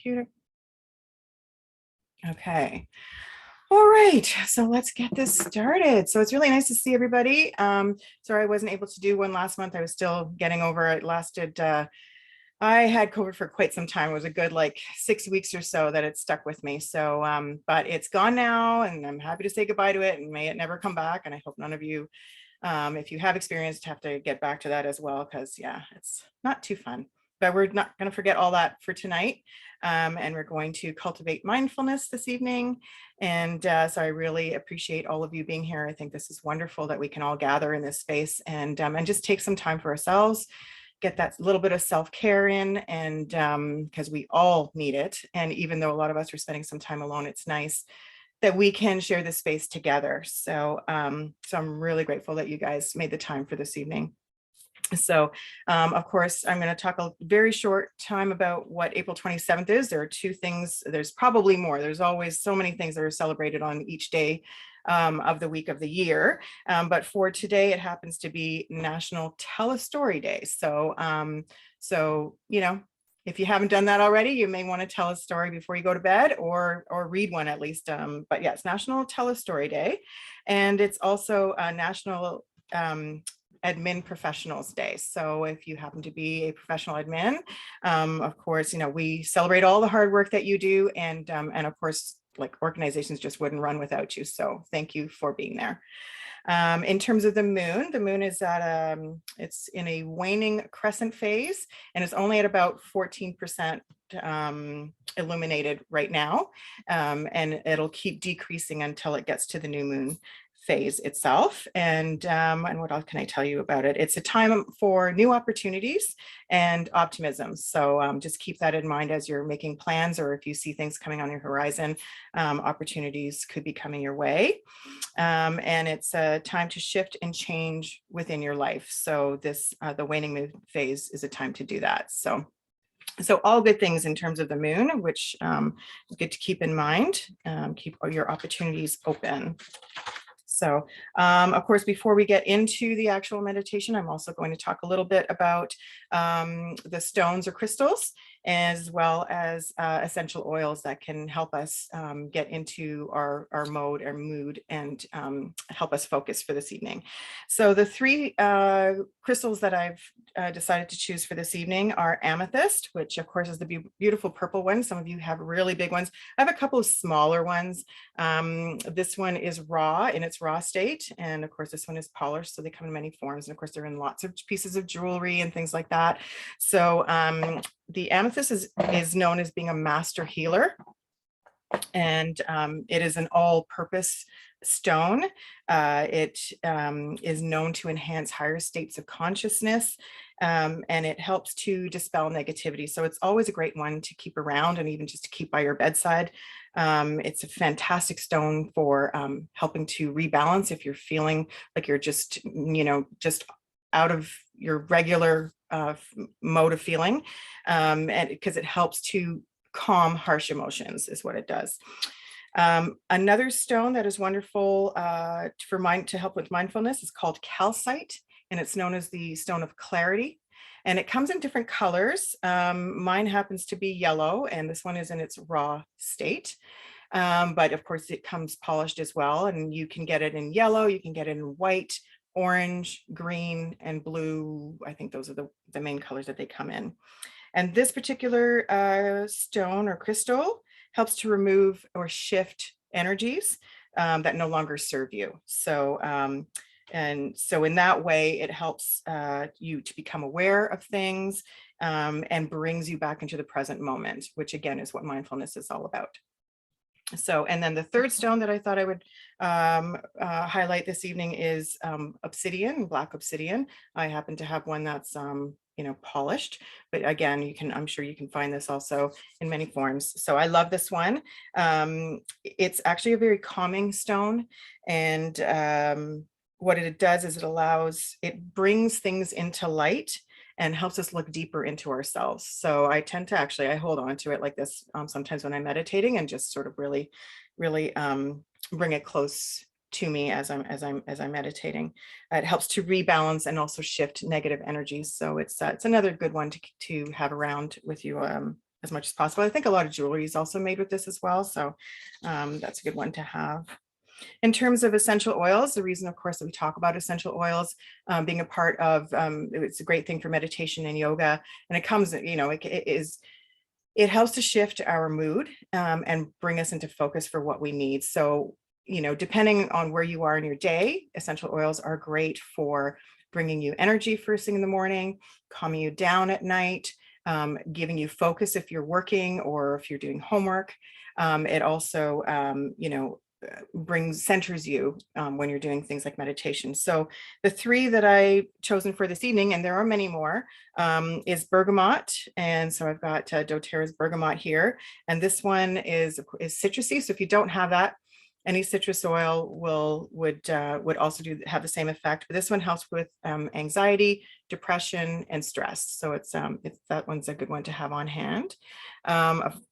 computer. Okay. All right, so let's get this started. So it's really nice to see everybody. Sorry I wasn't able to do one last month. I was still getting over it. I had COVID for quite some time. It was a good like 6 weeks or so that it stuck with me. So, but it's gone now, and I'm happy to say goodbye to it, and may it never come back. And I hope none of you, if you have experienced, have to get back to that as well, because yeah, it's not too fun. But we're not going to forget all that for tonight. And we're going to cultivate mindfulness this evening. And so I really appreciate all of you being here. I think this is wonderful that we can all gather in this space and just take some time for ourselves, get that little bit of self-care in, and because we all need it. And even though a lot of us are spending some time alone, it's nice that we can share this space together. So, so I'm really grateful that you guys made the time for this evening. So, of course, I'm going to talk a very short time about what April 27th is. There are two things. There's probably more. There's always so many things that are celebrated on each day of the week of the year. But for today, it happens to be National Tell a Story Day. So, you know, if you haven't done that already, you may want to tell a story before you go to bed, or read one at least. But yeah, it's National Tell a Story Day. And it's also a National Admin Professionals Day. So if you happen to be a professional admin, of course, you know, we celebrate all the hard work that you do. And of course, like, organizations just wouldn't run without you. So thank you for being there. In terms of the moon is at it's in a waning crescent phase, and it's only at about 14% illuminated right now, and it'll keep decreasing until it gets to the new moon phase itself. And what else can I tell you about it? It's a time for new opportunities and optimism. So just keep that in mind as you're making plans, or if you see things coming on your horizon, opportunities could be coming your way. And it's a time to shift and change within your life. So this, the waning moon phase is a time to do that. So all good things in terms of the moon, which is good to keep in mind. Keep your opportunities open. So, of course, before we get into the actual meditation, I'm also going to talk a little bit about the stones or crystals, as well as essential oils that can help us get into our mode, our mood, and help us focus for this evening. So the three crystals that I've decided to choose for this evening are amethyst, which of course is the beautiful purple one. Some of you have really big ones. I have a couple of smaller ones. This one is raw in its raw state, and of course this one is polished, so they come in many forms, and of course they're in lots of pieces of jewelry and things like that. So the amethyst is known as being a master healer, and it is an all-purpose stone. It is known to enhance higher states of consciousness, and it helps to dispel negativity. So it's always a great one to keep around, and even just to keep by your bedside. It's a fantastic stone for helping to rebalance if you're feeling like you're just, you know, just out of your regular mode of feeling, and because it helps to calm harsh emotions is what it does. Another stone that is wonderful to help with mindfulness is called calcite, and it's known as the stone of clarity. And it comes in different colors. Mine happens to be yellow, and this one is in its raw state. But of course it comes polished as well, and you can get it in yellow, you can get it in white, orange, green, and blue. I think those are the main colors that they come in. And this particular stone or crystal helps to remove or shift energies that no longer serve you. So, and so in that way, it helps you to become aware of things and brings you back into the present moment, which again is what mindfulness is all about. So, and then the third stone that I thought I would highlight this evening is obsidian, black obsidian. I happen to have one that's you know, polished, but again, I'm sure you can find this also in many forms. So I love this one. It's actually a very calming stone, and what it does is it brings things into light and helps us look deeper into ourselves. So I tend to I hold on to it like this sometimes when I'm meditating, and just sort of really bring it close to me as I'm meditating. It helps to rebalance and also shift negative energies. So it's another good one to have around with you as much as possible. I think a lot of jewelry is also made with this as well. So that's a good one to have. In terms of essential oils, the reason, of course, that we talk about essential oils being a part of, it's a great thing for meditation and yoga. And it comes, it helps to shift our mood and bring us into focus for what we need. So, depending on where you are in your day, essential oils are great for bringing you energy first thing in the morning, calming you down at night, giving you focus if you're working or if you're doing homework. It also, centers you when you're doing things like meditation. So the three that I chosen for this evening, and there are many more, is bergamot. And so I've got doTERRA's bergamot here. And this one is citrusy. So if you don't have that, any citrus oil would also have the same effect. But this one helps with anxiety, depression, and stress. So that one's a good one to have on hand.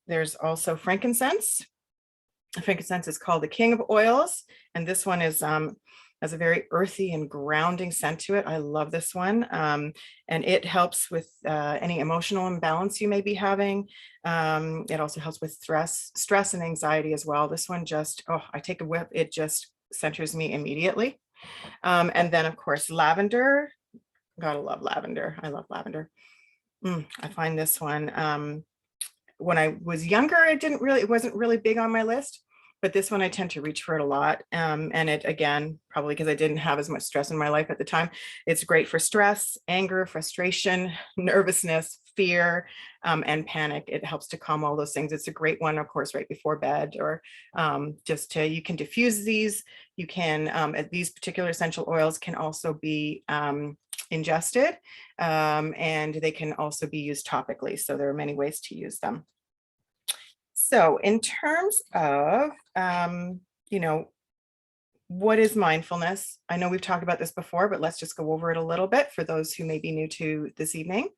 There's also frankincense. Frankincense is called the king of oils, and this one is has a very earthy and grounding scent to it. I love this one, and it helps with any emotional imbalance you may be having. It also helps with stress and anxiety as well. This one I take a whiff, it just centers me immediately. And then, of course, lavender. Gotta love lavender. I love lavender. I find this one. When I was younger, it wasn't really big on my list, but this one I tend to reach for it a lot. And it, again, probably because I didn't have as much stress in my life at the time, it's great for stress, anger, frustration, nervousness, fear, and panic. It helps to calm all those things. It's a great one, of course, right before bed, or you can diffuse these. You can, these particular essential oils can also be ingested, and they can also be used topically. So there are many ways to use them. So in terms of, what is mindfulness? I know we've talked about this before, but let's just go over it a little bit for those who may be new to this evening.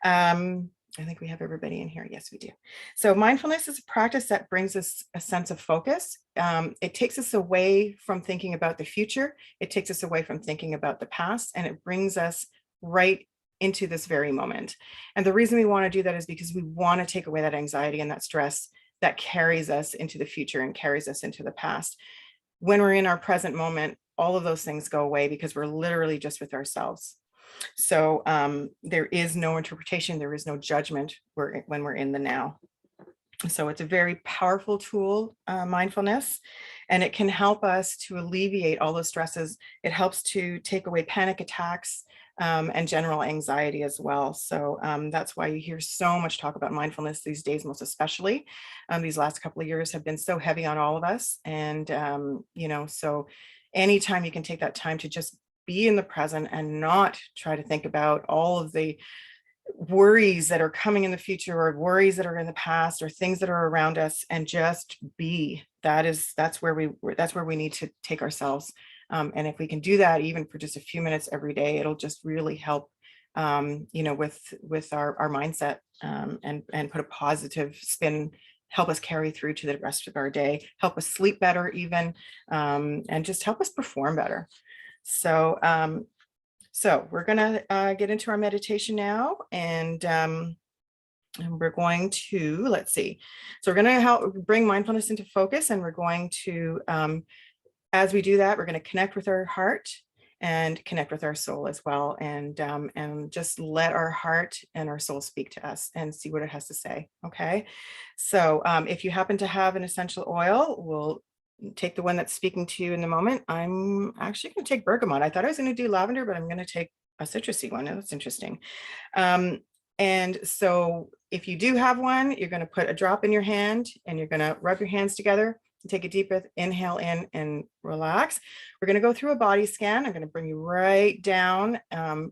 I think we have everybody in here. Yes, we do. So mindfulness is a practice that brings us a sense of focus. It takes us away from thinking about the future. It takes us away from thinking about the past, and it brings us right into this very moment. And the reason we want to do that is because we want to take away that anxiety and that stress that carries us into the future and carries us into the past. When we're in our present moment, all of those things go away because we're literally just with ourselves. So there is no interpretation, there is no judgment when we're in the now. So it's a very powerful tool, mindfulness, and it can help us to alleviate all those stresses. It helps to take away panic attacks and general anxiety as well. So that's why you hear so much talk about mindfulness these days, most especially. These last couple of years have been so heavy on all of us. And, so anytime you can take that time to just be in the present and not try to think about all of the worries that are coming in the future, or worries that are in the past, or things that are around us, and just be. That's where we need to take ourselves. And if we can do that even for just a few minutes every day, it'll just really help with our mindset, and put a positive spin, help us carry through to the rest of our day, help us sleep better even, and just help us perform better. So we're going to get into our meditation now, and we're going to, let's see. So we're going to help bring mindfulness into focus, and we're going to, as we do that, we're going to connect with our heart and connect with our soul as well, and just let our heart and our soul speak to us and see what it has to say. Okay. So if you happen to have an essential oil, we'll take the one that's speaking to you in the moment. I'm actually going to take bergamot. I thought I was going to do lavender, but I'm going to take a citrusy one. That's interesting. And so if you do have one, you're going to put a drop in your hand, and you're going to rub your hands together. Take a deep breath, inhale in, and relax. We're going to go through a body scan. I'm going to bring you right down,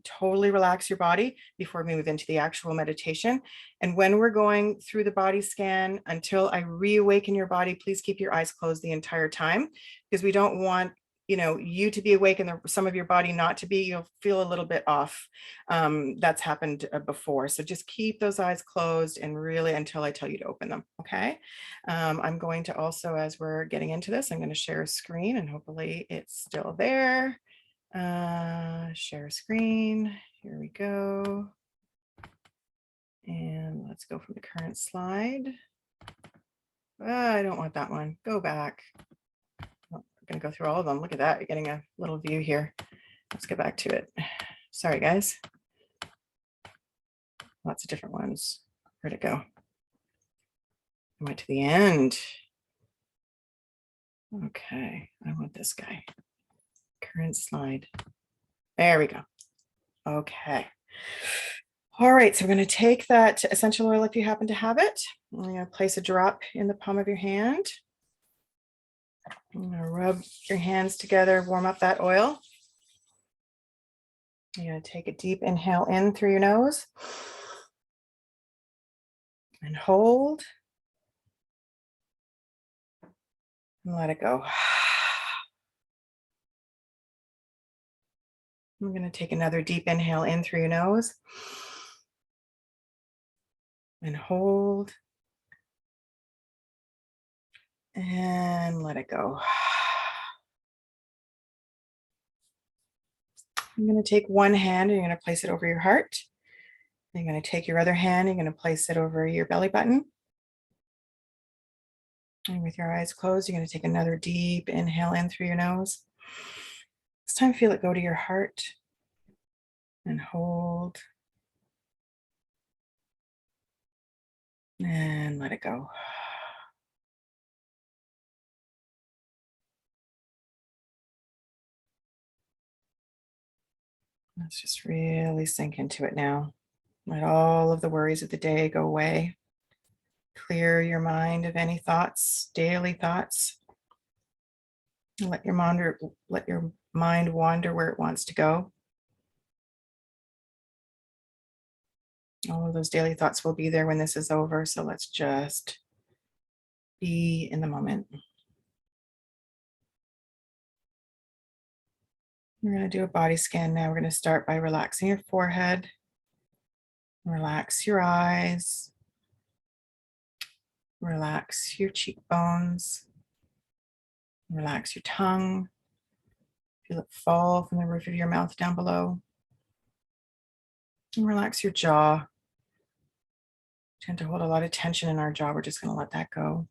totally relax your body before we move into the actual meditation. And when we're going through the body scan, until I reawaken your body, please keep your eyes closed the entire time, because we don't want you to be awake and some of your body not to be. You'll feel a little bit off. That's happened before. So just keep those eyes closed, and really until I tell you to open them. Okay. I'm going to also, as we're getting into this, I'm going to share a screen, and hopefully it's still there. Share screen. Here we go. And let's go from the current slide. I don't want that one. Go back. Oh, I'm going to go through all of them. Look at that. You're getting a little view here. Let's get back to it. Sorry, guys. Lots of different ones. Where'd it go? I went to the end. Okay, I want this guy. Current slide. There we go. Okay. All right, so we're going to take that essential oil if you happen to have it. I'm going to place a drop in the palm of your hand. I'm going to rub your hands together, warm up that oil. You're going to take a deep inhale in through your nose and hold and let it go. I'm going to take another deep inhale in through your nose and hold and let it go. I'm going to take one hand and you're going to place it over your heart. You're going to take your other hand, you're going to place it over your belly button. And with your eyes closed, you're going to take another deep inhale in through your nose. This time, feel it go to your heart and hold and let it go. Let's just really sink into it now. Let all of the worries of the day go away. Clear your mind of any thoughts, daily thoughts. Let your mind wander where it wants to go. All of those daily thoughts will be there when this is over. So let's just be in the moment. We're going to do a body scan now. We're going to start by relaxing your forehead. Relax your eyes. Relax your cheekbones. Relax your tongue. Feel it fall from the roof of your mouth down below. And relax your jaw. We tend to hold a lot of tension in our jaw. We're just going to let that go.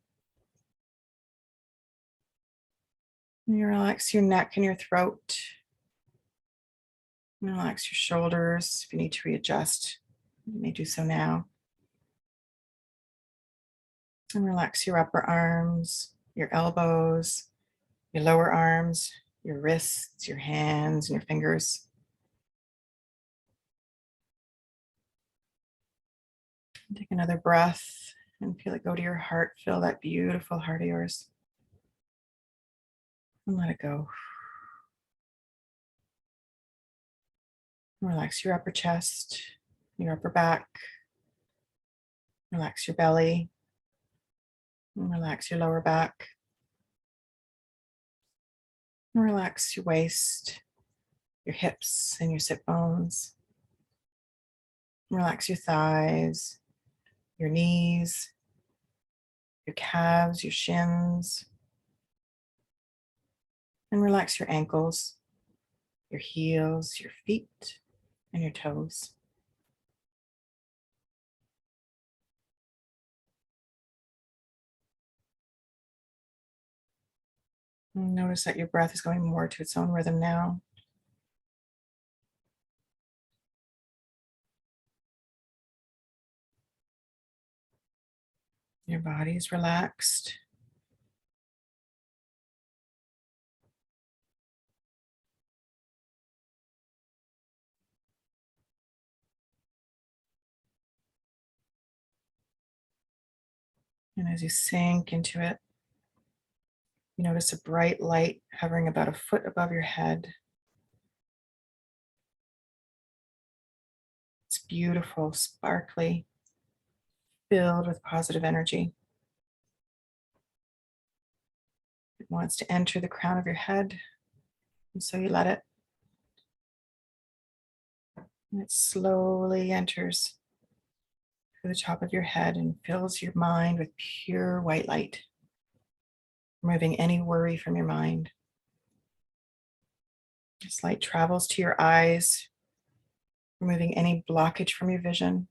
And you relax your neck and your throat. And relax your shoulders. If you need to readjust, you may do so now. And relax your upper arms, your elbows, your lower arms, your wrists, your hands, and your fingers. Take another breath and feel it go to your heart. Feel that beautiful heart of yours. And let it go. Relax your upper chest, your upper back. Relax your belly. And relax your lower back. And relax your waist, your hips, and your sit bones. Relax your thighs, your knees, your calves, your shins. And relax your ankles, your heels, your feet, and your toes. And notice that your breath is going more to its own rhythm now. Your body is relaxed. And as you sink into it, you notice a bright light hovering about a foot above your head. It's beautiful, sparkly, filled with positive energy. It wants to enter the crown of your head, and so you let it. And it slowly enters through the top of your head and fills your mind with pure white light, removing any worry from your mind. This light travels to your eyes, removing any blockage from your vision.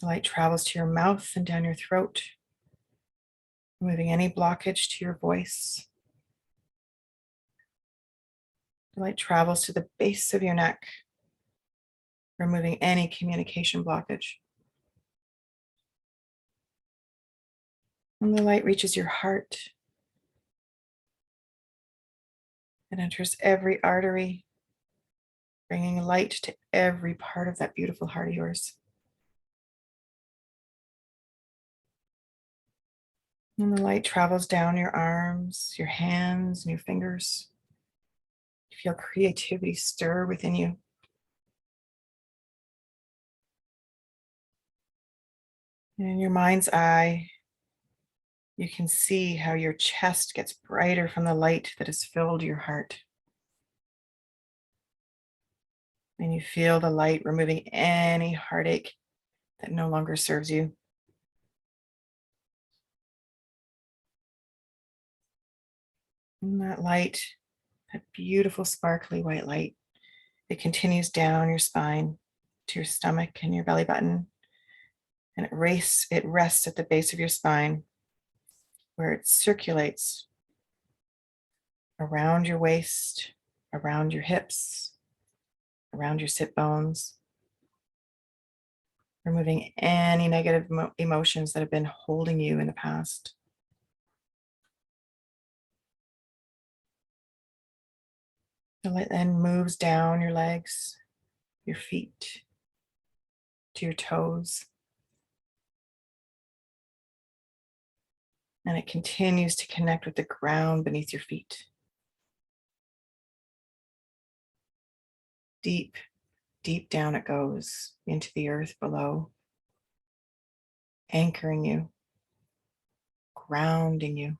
The light travels to your mouth and down your throat, removing any blockage to your voice. The light travels to the base of your neck, removing any communication blockage. And the light reaches your heart. It enters every artery, bringing light to every part of that beautiful heart of yours. And the light travels down your arms, your hands, and your fingers. You feel creativity stir within you. And in your mind's eye, you can see how your chest gets brighter from the light that has filled your heart. And you feel the light removing any heartache that no longer serves you. And that light, that beautiful sparkly white light, it continues down your spine to your stomach and your belly button. And it rests at the base of your spine, where it circulates around your waist, around your hips, around your sit bones, removing any negative emotions that have been holding you in the past. The light then moves down your legs, your feet, to your toes. And it continues to connect with the ground beneath your feet. Deep, deep down it goes into the earth below, anchoring you, grounding you.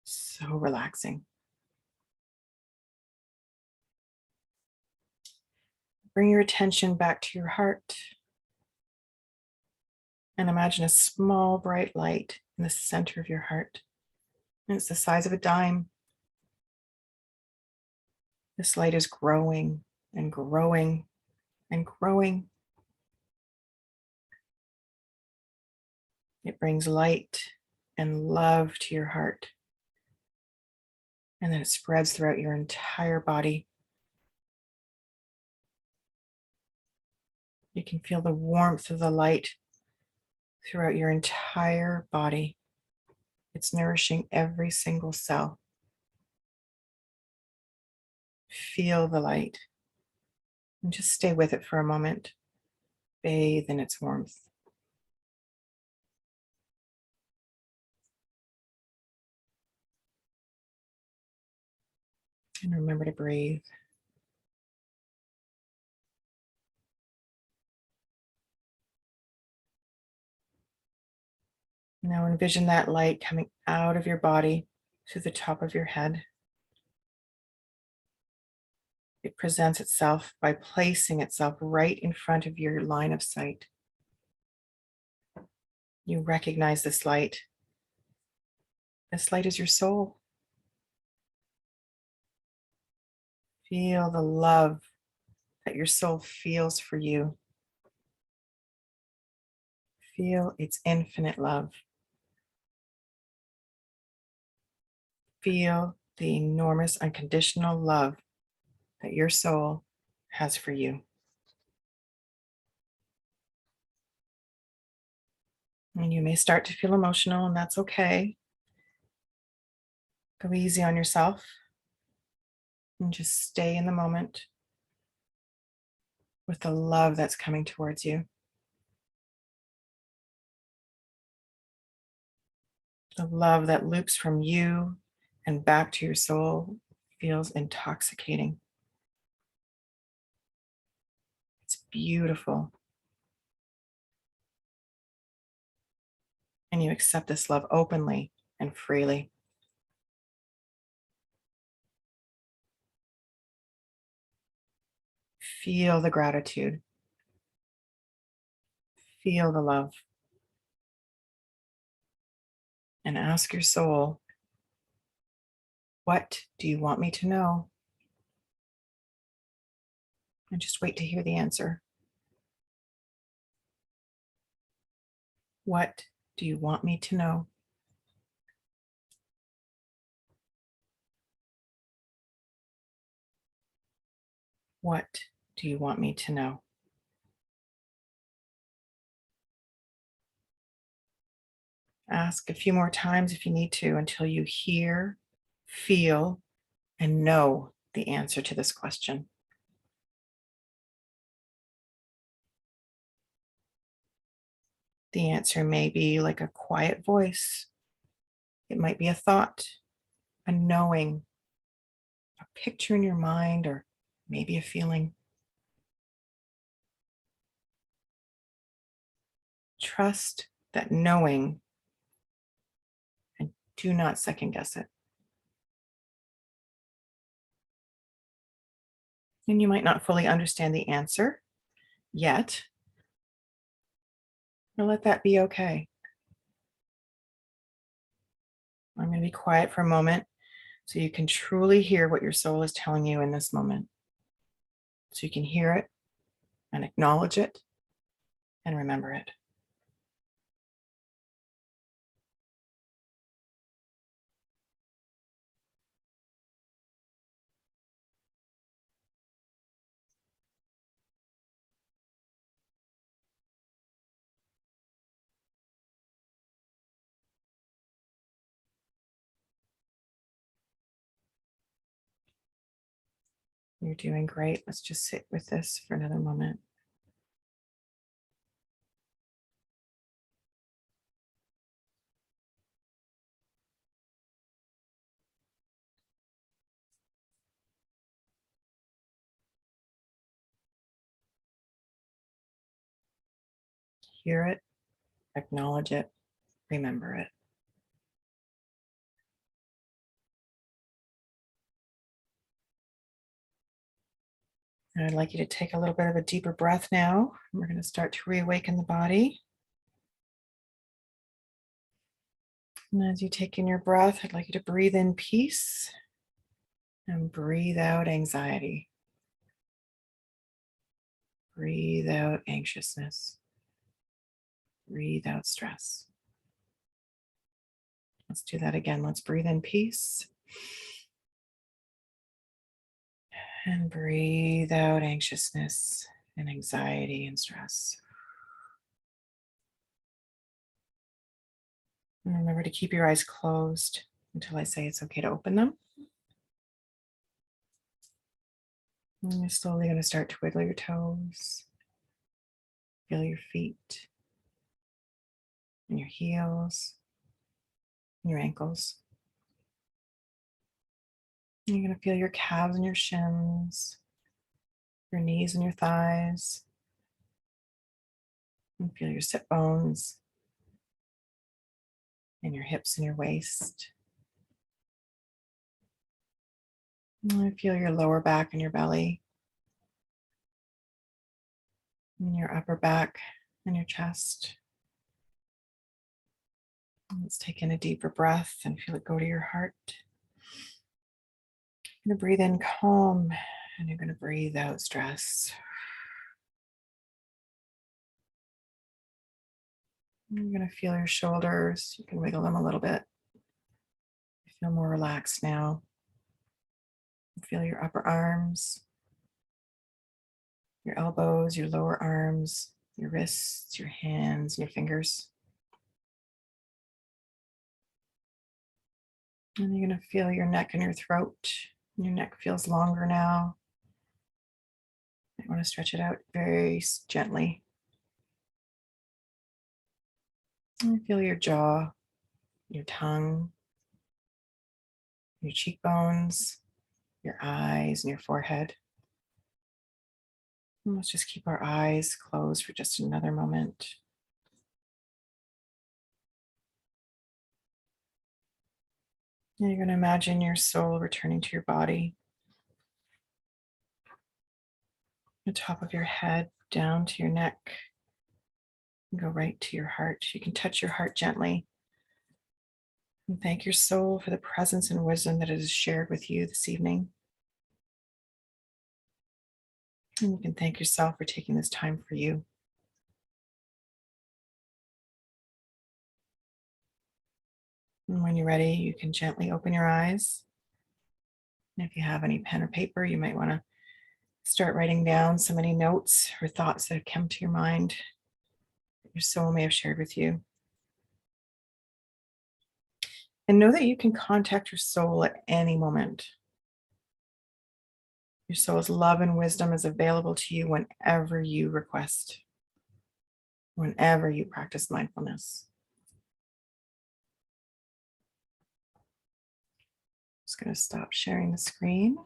So relaxing. Bring your attention back to your heart and imagine a small bright light in the center of your heart. And it's the size of a dime. This light is growing and growing and growing. It brings light and love to your heart. And then it spreads throughout your entire body. You can feel the warmth of the light throughout your entire body. It's nourishing every single cell. Feel the light and just stay with it for a moment. Bathe in its warmth. And remember to breathe. Now envision that light coming out of your body to the top of your head. It presents itself by placing itself right in front of your line of sight. You recognize this light. This light is your soul. Feel the love that your soul feels for you. Feel its infinite love. Feel the enormous unconditional love that your soul has for you. And you may start to feel emotional, and that's okay. Go easy on yourself and just stay in the moment with the love that's coming towards you. The love that loops from you and back to your soul feels intoxicating. It's beautiful. And you accept this love openly and freely. Feel the gratitude. Feel the love. And ask your soul, what do you want me to know? and just wait to hear the answer. What do you want me to know? What do you want me to know? Ask a few more times if you need to until you hear, feel, and know the answer to this question. The answer may be like a quiet voice. It might be a thought, a knowing, a picture in your mind, or maybe a feeling. Trust that knowing and do not second guess it. And you might not fully understand the answer yet, but let that be okay. I'm going to be quiet for a moment so you can truly hear what your soul is telling you in this moment. So you can hear it and acknowledge it and remember it. You're doing great. Let's just sit with this for another moment. Hear it, acknowledge it, remember it. And I'd like you to take a little bit of a deeper breath now. We're going to start to reawaken the body. And as you take in your breath, I'd like you to breathe in peace and breathe out anxiety. Breathe out anxiousness. Breathe out stress. Let's do that again. Let's breathe in peace and breathe out anxiousness and anxiety and stress. And remember to keep your eyes closed until I say it's okay to open them. And you're slowly going to start to wiggle your toes, feel your feet and your heels and your ankles. And you're going to feel your calves and your shins, your knees and your thighs, and feel your sit bones and your hips and your waist. And feel your lower back and your belly, and your upper back and your chest. Let's take in a deeper breath and feel it go to your heart. You're going to breathe in calm and you're going to breathe out stress. You're going to feel your shoulders. You can wiggle them a little bit. You feel more relaxed now. Feel your upper arms, your elbows, your lower arms, your wrists, your hands, your fingers. And you're going to feel your neck and your throat. Your neck feels longer now. You want to stretch it out very gently. And feel your jaw, your tongue, your cheekbones, your eyes, and your forehead. And let's just keep our eyes closed for just another moment. And you're going to imagine your soul returning to your body. The top of your head down to your neck. And go right to your heart. You can touch your heart gently. And thank your soul for the presence and wisdom that it has shared with you this evening. And you can thank yourself for taking this time for you. And when you're ready, you can gently open your eyes. And if you have any pen or paper, you might want to start writing down so many notes or thoughts that have come to your mind that your soul may have shared with you. And know that you can contact your soul at any moment. Your soul's love and wisdom is available to you whenever you request, whenever you practice mindfulness. Just going to stop sharing the screen.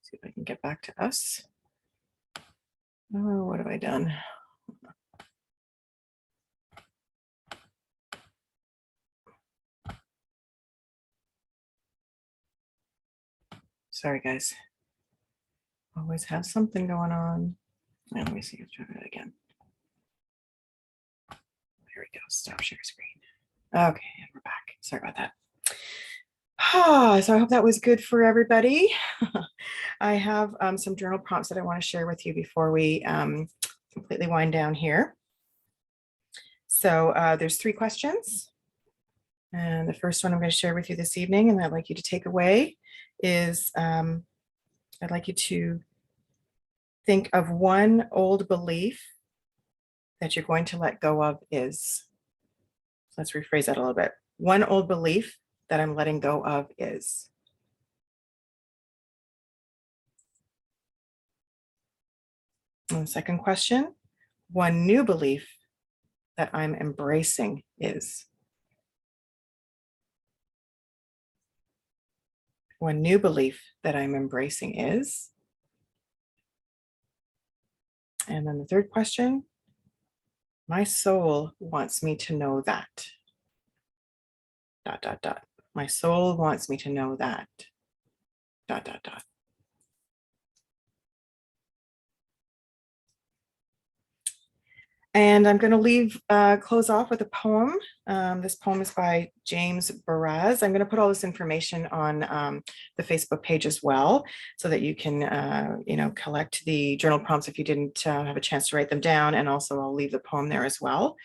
See if I can get back to us. Oh, what have I done? Sorry, guys. Always have something going on. Let me see. Let's try that again. There we go. Stop share screen. Okay, and we're back. Sorry about that. So I hope that was good for everybody. I have some journal prompts that I want to share with you before we completely wind down here. So there's 3 questions. And the first one I'm going to share with you this evening, and I'd like you to take away, is I'd like you to think of one old belief that you're going to let go of is. Let's rephrase that a little bit. One old belief that I'm letting go of is. And the second question, one new belief that I'm embracing is. One new belief that I'm embracing is. And then the third question, my soul wants me to know that. ... My soul wants me to know that. ... And I'm going to close off with a poem. This poem is by James Baraz. I'm going to put all this information on the Facebook page as well, so that you can, collect the journal prompts if you didn't have a chance to write them down. And also I'll leave the poem there as well.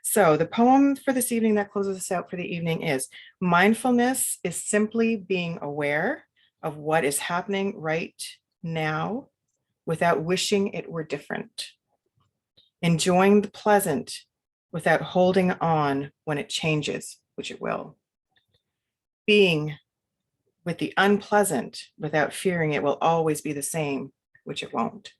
So the poem for this evening that closes us out for the evening is, mindfulness is simply being aware of what is happening right now without wishing it were different. Enjoying the pleasant without holding on when it changes, which it will. Being with the unpleasant without fearing it will always be the same, which it won't.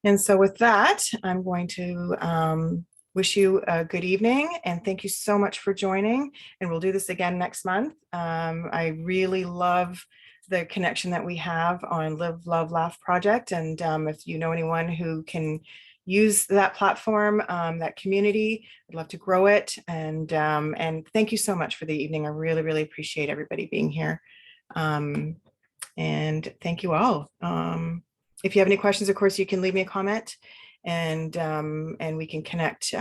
And so with that, I'm going to wish you a good evening and thank you so much for joining. And we'll do this again next month. I really love the connection that we have on Live, Love, Laugh project. And if you know anyone who can use that platform, that community, I'd love to grow it. And thank you so much for the evening. I really, really appreciate everybody being here. And thank you all. If you have any questions, of course, you can leave me a comment and we can connect,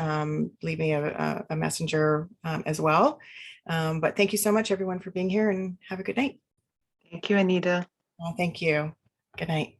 leave me a messenger as well. But thank you so much, everyone, for being here and have a good night. Thank you, Anita. Well, thank you. Good night.